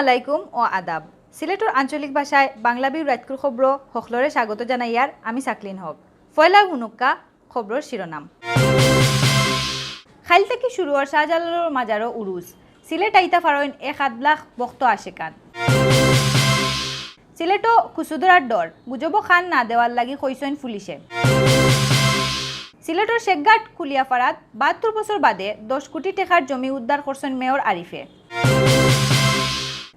আলাইকুম ও আদাব। সিলেটের আঞ্চলিক ভাষায় বাংলাভিউ রাতকুর খবর হকলরে স্বাগত জানাইয়ার আমি সাকলিন হক। ফয়লা হুনুক্কা খবরের শিরোনাম। খাইল থেকে শুরু হওয়ার শাহজালালের মাজারও উরুজ। সিলেট আইতা ফারইন 1,00,000 ভক্ত আশেকান। সিলেটও কুসুদরার ডর গুজব খান না দেওয়ার লাগি কইসইন পুলিশে। সিলেটের শেখঘাট কুলিয়াপাড়াত 72 বছর বাদে 10 কোটি টাকার জমি উদ্ধার করছেন মেয়র আরিফে।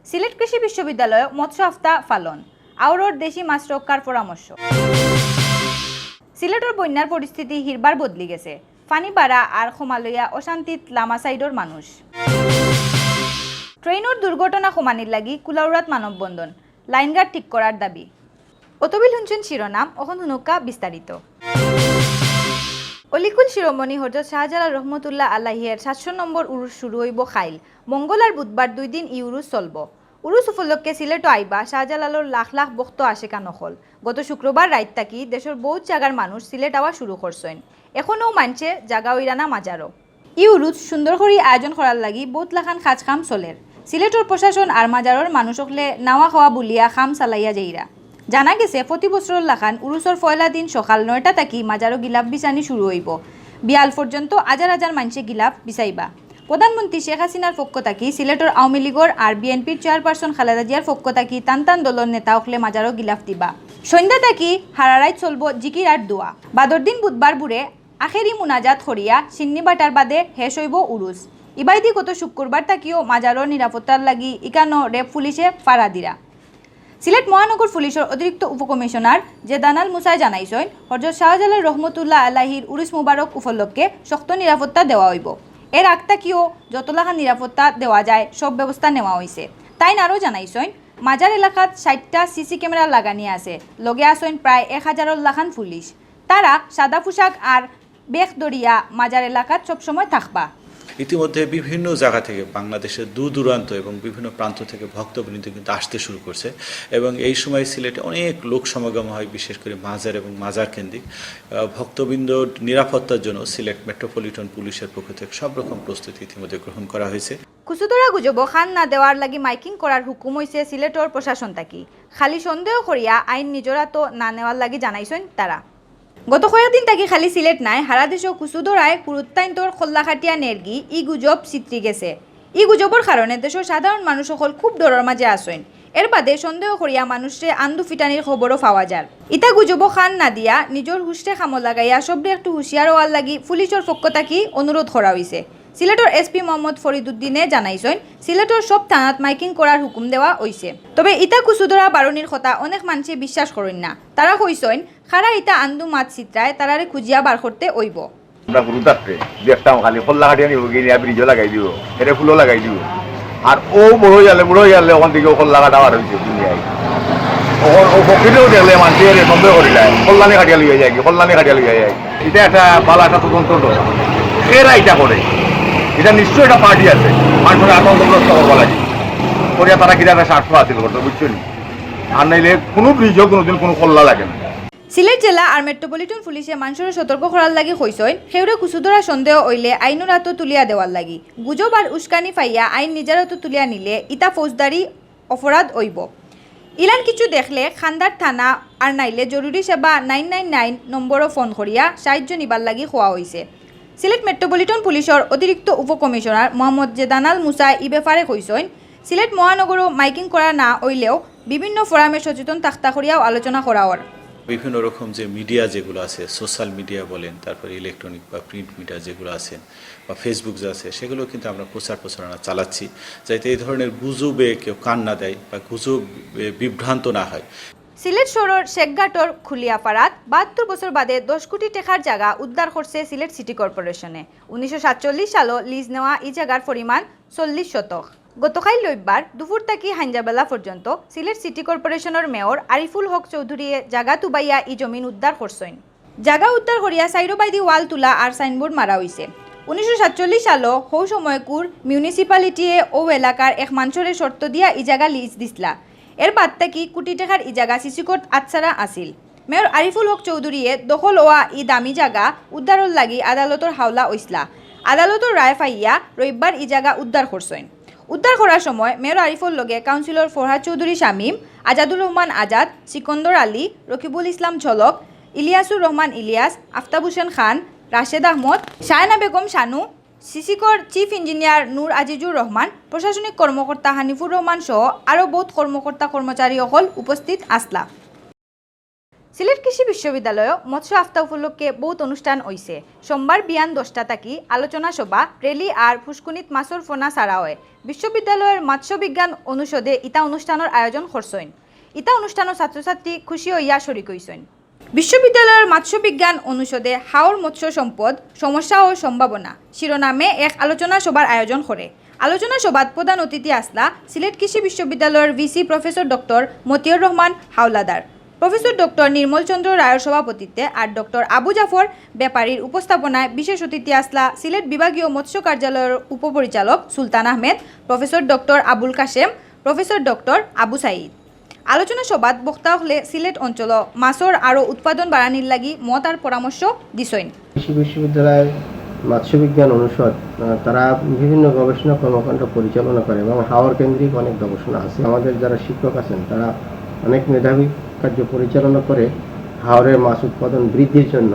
সিলেট কৃষি বিশ্ববিদ্যালয়ে মৎস্য হপ্তা পালন, আউরর দেশি মাছ রক্ষার পরামর্শ। সিলেটের বন্যার পরিস্থিতি হিরবার বদলি গেছে, পানি বাড়া আর ক্ষমালইয়া অশান্তিত লামা সাইডর মানুষ। ট্রেনের দুর্ঘটনা কমানির লাগি কুলাউড়াত মানববন্ধন, লাইনগার্ড ঠিক করার দাবি। অতবিল হুনছেন শিরোনাম, অখন হুনুকা বিস্তারিত। অলিকুল শিরোমণি হজরত শাহজালাল রহমতুল্লাহ আলাহিয়ের 700 নম্বর উরুস শুরু হইব খাইল। মঙ্গল আর বুধবার 2 দিন ই উরুস চলব। উরুস উপলক্ষে সিলেটও আইবা শাহজালালর লাখ লাখ ভক্ত আশেকা নকল। গত শুক্রবার রাত থাকি দেশের বহুত জায়গার মানুষ সিলেট আওয়া শুরু করছেন। এখনও মানছে জাগা ওইরানা মাজারও। ই উরুস সুন্দর করে আয়োজন করার লাগি বহুত লাখান খাজ খাম চলের। সিলেটের প্রশাসন আর মাজারর মানুষ হকলে নাওয়া খাওয়া বুলিয়া খাম চালাইয়া যাইরা। জানা গেছে প্রতি বছর লাখান উরুসর পয়লা দিন সকাল 9টা থাকি মাজারও গিলাপ বিচানি শুরু হইব। বিয়াল পর্যন্ত হাজার হাজার মানুষে গিলাপ বিচাইবা। প্রধানমন্ত্রী শেখ হাসিনার পক্ষ থাকি সিলেটের আওয়ামী লীগর আর বিএনপির চেয়ারপারসন খালেদা জিয়ার পক্ষ থাকি টান টান দলের নেতা হকলে মাজারও গিলাপ দিবা। সন্ধ্যা থাকি হারারাইত চলব জিকির আর দোয়া। বাদর দিন বুধবার বুড়ে আখেরি মুনাজাত করিয়া সিন্নি বাটার বাদে হেস হইব উরুস। ইবাইদি গত শুক্রবার থাকিও মাজারর নিরাপত্তার লাগি ইকানো রেপ পুলিশে ফাড়া দিরা। সিলেট মহানগর পুলিশের অতিরিক্ত উপকমিশনার জেদানাল মুসাই জানাইছেন হজরত শাহজালাল রহমতুল্লাহ আলাহির উরুস মুবারক উপলক্ষে শক্ত নিরাপত্তা দেওয়া হইব। এর আগতাকিও যতলাখান নিরাপত্তা দেওয়া যায় সব ব্যবস্থা নেওয়া হয়েছে। তাই আরও জানাইছেন মাজার এলাকাত 60টা সিসি ক্যামেরা লাগানি আছে। লগে আছেন প্রায় 1000 লাখান পুলিশ। তারা সাদা পোশাক আর বেখ দরিয়া মাজার এলাকাত সবসময় থাকবা। ইতিমধ্যে বিভিন্ন জায়গা থেকে বাংলাদেশের দূর দূরান্ত এবং বিভিন্ন প্রান্ত থেকে ভক্তবৃন্দ কিন্তু আসতে শুরু করছে এবং এই সময় সিলেটে অনেক লোক সমাগম হয়, বিশেষ করে মাজার এবং মাজার কেন্দ্রিক। ভক্তবৃন্দ নিরাপত্তার জন্য সিলেট মেট্রোপলিটন পুলিশের পক্ষ থেকে সব রকম প্রস্তুতি ইতিমধ্যে গ্রহণ করা হয়েছে। কুচুদরা গুজব খান না দেওয়ার লাগি মাইকিং করার হুকুম হয়েছে সিলেটর প্রশাসন থাকি। খালি সন্দেহ করিয়া আইন নিজরাতো না নেওয়ার লাগি জানাইছেন তারা। গত কয়েকদিন থাকি খালি সিলেট নাই, হারা দেশ কুচুদরায় পুরুত্তাইন্তর খোল্লাখাটিয়া নেরগি ই গুজব চিত্রি গেছে। ই গুজবর কারণে দেশের সাধারণ মানুষ সকল খুব ডরের মাঝে আসেন। এর বাদে সন্দেহ করিয়া মানুষে আন্দু ফিটানির খবরও পাওয়া যায়। ইটা গুজব খান না দিয়া নিজের হুশে খামো লাগাইয়া সবরে একটু হুঁশিয়ার হওয়ার লাগি পুলিশের পক্ষ থাকি অনুরোধ করা হয়েছে। সিলেটের এসপি মোহাম্মদ ফরিদুদ্দিনে জানাইছেন সিলেটের সব থানাত মাইকিং করার হুকুম দেওয়া হয়েছে। তবে ইটা কুচুদরা বারণির কথা অনেক মানুষে বিশ্বাস করেন না। তারা কইছেন খারা ইটা আন্দু মাছ চিত্রায় তারারে খুঁজিয়া বার করতে হইব। আমরা গুরু থাকতে দেখতাম খালি খোল্লা কাটিয়ে নিব গিয়ে ব্রিজও লাগাই দিব, এটা ফুলও লাগাই দিব। আর ও বড় গেলে ওখান থেকে খোল্লা কাটা বার হয়েছে দুনিয়ায়। ও প্রকৃতিও দেখলে মানুষের সন্দেহ করিলে কল্যাণী কাটিয়া লইয়া যায়, কল্যাণী কাটিয়া লইয়া যায়। এটা একটা ভালো একটা তদন্ত এরা এটা করে। এটা নিশ্চয়ই একটা পার্টি আছে মানুষের আতঙ্কগ্রস্ত করবো লাগে করিয়া তারা কিনা একটা স্বার্থ হাসিল করতে, বুঝছো নি? আর নাইলে কোনো ব্রিজও কোনোদিন কোনো কল্লা লাগে না। সিলেট জেলা আর মেট্রোপলিটন পুলিশে মানুষের সতর্ক করার লাগি কইছেন সেউরে কুচুদরা সন্দেহ হইলে আইনের হাতে তুলিয়া দেওয়ার লাগি। গুজব আর উস্কানি ফাইয়া আইন নিজের হাতে তুলিয়া নিলে ইটা ফৌজদারি অপরাধ হইব। ইলান কিছু দেখলে খান্দার থানা আর নাইলে জরুরি সেবা 999 নম্বরও ফোন করিয়া সাহায্য নিবার লাগি খোয়া হয়েছে। সিলেট মেট্রোপলিটন পুলিশের অতিরিক্ত উপকমিশনার মোহাম্মদ জেদানাল মুসাই ই ব্যাপারে কইছেন সিলেট মহানগরও মাইকিং করা না হইলেও বিভিন্ন ফোরামে সচেতন থাকতা করিয়াও আলোচনা করা হওয়ার। বিভিন্ন রকম যে মিডিয়া যেগুলো আছে, সোশ্যাল মিডিয়া বলেন, তারপর ইলেকট্রনিক বা প্রিন্ট মিডিয়া যেগুলো আছে বা ফেসবুক যে আছে, সেগুলো কিন্তু আমরা প্রচারণা চালাচ্ছি যাতে এই ধরনের গুজবে কেউ কান না দেয় বা গুজব বিভ্রান্ত না হয়। সিলেট শহরের শেখঘাটর খুলিয়াপাড়াত 72 বছর বাদে 10 কোটি টাকার জায়গা উদ্ধার করছে সিলেট সিটি কর্পোরেশনে। 1947 সালে লিজ নেওয়া এই জায়গার পরিমাণ 40 শতক। গতকাল রবিবার দুপুর থেকে হাঞ্জাবেলা পর্যন্ত সিলেট সিটি কর্পোরেশনের মেয়র আরিফুল হক চৌধুরীয়ে জায়গা তুবাইয়া ই জমিন উদ্ধার করছেন। জায়গা উদ্ধার করিয়া সাইরোবাইদি ওয়াল তুলা আর সাইনবোর্ড মারা হয়েছে। 1947 সালে হৌ সময়কুর মিউনিসিপালিটিয়ে ও এলাকার এক মানুষের শর্ত দিয়া ই জায়গা লিজ দিসলা। এর বাদ থেকে কোটি টাকার ই জায়গা সিসিকোট আচ্ছারা আসিল। মেয়র আরিফুল হক চৌধুরীয়ে দখল হওয়া ই দামি জায়গা উদ্ধারের লাগি আদালতর হাওলা হইসলা। আদালতর রায় ফাইয়া রবিবার ই জায়গা উদ্ধার করছেন। উদ্ধার করার সময় মেয়র আরিফুর লগে কাউন্সিলর ফরহাদ চৌধুরী শামীম, আজাদুর রহমান আজাদ, সিকন্দর আলী, রকিবুল ইসলাম ঝলক, ইলিয়াসুর রহমান ইলিয়াস, আফতাব হোসেন খান, রাশেদ আহমদ, শায়না বেগম শানু, সিসিকর চিফ ইঞ্জিনিয়ার নূর আজিজুর রহমান, প্রশাসনিক কর্মকর্তা হানিফুর রহমান সহ আরও বহুত কর্মকর্তা কর্মচারী সকল উপস্থিত আসলা। সিলেট কৃষি বিশ্ববিদ্যালয় মৎস্য আফতা উপলক্ষে বহুত অনুষ্ঠান হয়েছে। সোমবার বিয়ান 10টা থাকি আলোচনা সভা, রেলি আর ফুসকুনিত মাছর ফোনা ছাড়া হয়। বিশ্ববিদ্যালয়ের মৎস্য বিজ্ঞান অনুষদে ইটা অনুষ্ঠানের আয়োজন করছেন। ইটা অনুষ্ঠানের ছাত্রছাত্রী খুশি হইয়া শরিক হইছেন। বিশ্ববিদ্যালয়ের মৎস্য বিজ্ঞান অনুষদে হাওর মৎস্য সম্পদ সমস্যা ও সম্ভাবনা শিরোনামে এক আলোচনা সভার আয়োজন করে। আলোচনা সভাত প্রধান অতিথি আসলা সিলেট কৃষি বিশ্ববিদ্যালয়ের VC professor doctor Motiur Rahman Howlader, professor doctor Nirmal Chandra রায়ের সভাপতিত্বে আর ডক্টর আবু জাফর ব্যাপারীর উপস্থাপনায় বিশেষ অতিথি আসলা সিলেট বিভাগীয় মৎস্য কার্যালয়ের উপপরিচালক Sultan Ahmed, professor doctor Abul Kashem, professor doctor Abu Sayeed. আলোচনা সভাত বক্তা হলে সিলেট অঞ্চল মাছর আরও উৎপাদন বাড়ানির লাগি মত আর পরামর্শ দিছেন। কৃষি বিশ্ববিদ্যালয়ের মৎস্য বিজ্ঞান অনুষদ তারা বিভিন্ন গবেষণা কর্মকাণ্ড পরিচালনা করে এবং হাওর কেন্দ্রিক অনেক গবেষণা আছে। আমাদের যারা শিক্ষক আছেন তারা অনেক মেধাবী কার্য পরিচালনা করে হাওরের মাছ উৎপাদন বৃদ্ধির জন্য।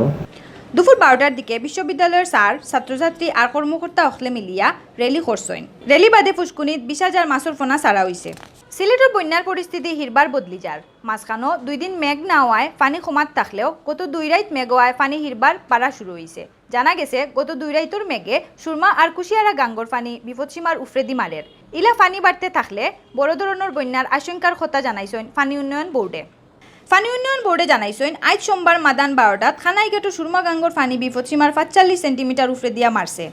দুপুর 12টার দিকে বিশ্ববিদ্যালয়ের স্যার, ছাত্রছাত্রী আর কর্মকর্তা অখলে মিলিয়া রেলি করছেন। রেলি বাদে ফুসকুনিত 20,000 মাছর ফোনা ছাড়া হয়েছে। সিলেটের বন্যার পরিস্থিতি হিরবার বদলি যার। মাঝখানো 2 দিন মেঘ না হওয়ায় পানি কমাত থাকলেও গত 2 রাত মেঘ হওয়ায় পানি হিরবার পারা শুরু হয়েছে। জানা গেছে গত 2 রাইতর মেঘে সুরমা আর কুশিয়ারা গাঙ্গর পানি বিপদসীমার উফরেদি মারের। ইলা পানি বাড়তে থাকলে বড় ধরনের বন্যার আশঙ্কার কথা জানাইছেন পানি উন্নয়ন বোর্ডে। পানি উন্নয়ন বোর্ডে জানাইছেন আজ সোমবার মাদান 12টাত খানাইঘাটো সুরমা গাঙ্গর পানি বিপদসীমার 45 সেন্টিমিটার উফরে দিয়া মারছে।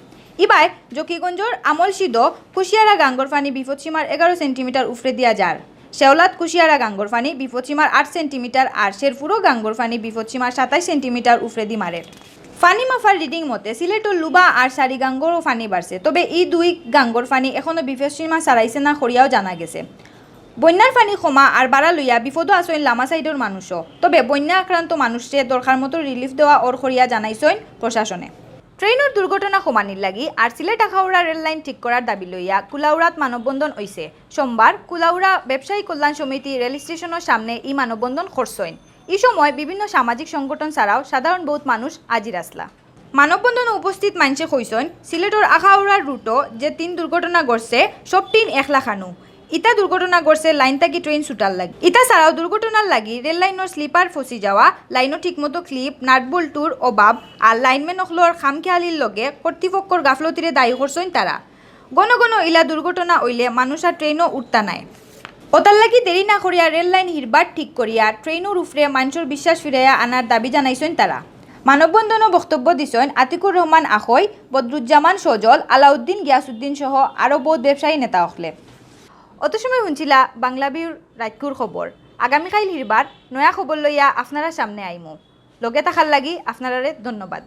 ইবাই জকিগঞ্জর আমলসিদ কুশিয়ারা গাঙ্গর পানি বিপদসীমার 11 সেন্টিমিটার উফরে দিয়া যার। শেওলাত কুশিয়ারা গাঙ্গর পানি বিপদসীমার 8 সেন্টিমিটার আর শেরপুরো গাঙ্গর পানি বিপদসীমার 27 সেন্টিমিটার উফরে দি মারের। ফানি মাফার রিডিং মতে সিলেটর লুবা আর সারি গাঙ্গরও ফানি বাড়ছে, তবে এই 2 গাঙ্গর ফানি এখনও বিপদসীমা ছাড়াইছে না করিয়াও জানা গেছে। বন্যার পানি কমা আর বাড়া লইয়া বিপদও আসইন লামা সাইডের মানুষও, তবে বন্যা আক্রান্ত মানুষকে দরকার মতো রিলিফ দেওয়া ওর করিয়া জানাইছেন প্রশাসনে। ট্রেনের দুর্ঘটনা কমানির লাগি আর সিলেট আখাউড়া রেল লাইন ঠিক করার দাবি লইয়া কুলাউড়াত মানববন্ধন হইছে। সোমবার কুলাউড়া ব্যবসায়ী কল্যাণ সমিতি রেল স্টেশনের সামনে এই মানববন্ধন করছেন। এই সময় বিভিন্ন সামাজিক সংগঠন ছাড়াও সাধারণ বহুত মানুষ আজির আসলা। মানববন্ধনে উপস্থিত মানুষে কইছেন সিলেটর আখাউড়ার রুটও যে 3 দুর্ঘটনা ঘটছে সব 3 একলাখানু। ইটা দুর্ঘটনা ঘটছে লাইন থাকি ট্রেন ছুটার লাগি। ইটা ছাড়াও দুর্ঘটনার লাগি রেল লাইনের স্লিপার ফসি যাওয়া, লাইনও ঠিকমতো ক্লিপ নাটবল্টুর অভাব আর লাইনম্যান অখলোর খামখেয়ালির লগে কর্তৃপক্ষর গাফলতিরে দায়ী করছেন তারা। ঘন ঘন ইলা দুর্ঘটনা হইলে মানুষ আর ট্রেনও উঠতা নাই। ওতার লাগি দেরি না করিয়া রেল লাইন হিরবার ঠিক করিয়া ট্রেনের উফরে মানুষের বিশ্বাস ফিরাইয়া আনার দাবি জানাইছেন তারা। মানববন্ধনও বক্তব্য দিছেন আতিকুর রহমান আখই, বদরুজ্জামান সজল, আলাউদ্দিন গিয়াসুদ্দিন সহ আরও বহুত ব্যবসায়ী নেতা অখলে। অত সময় শুনছিলা বাংলাভিউর রাতকুর খবর। আগামীকাল হিরবার নয়া খবর লইয়া আপনারা সামনে আইমু। লগে থাকার লাগি আপনারারে ধন্যবাদ।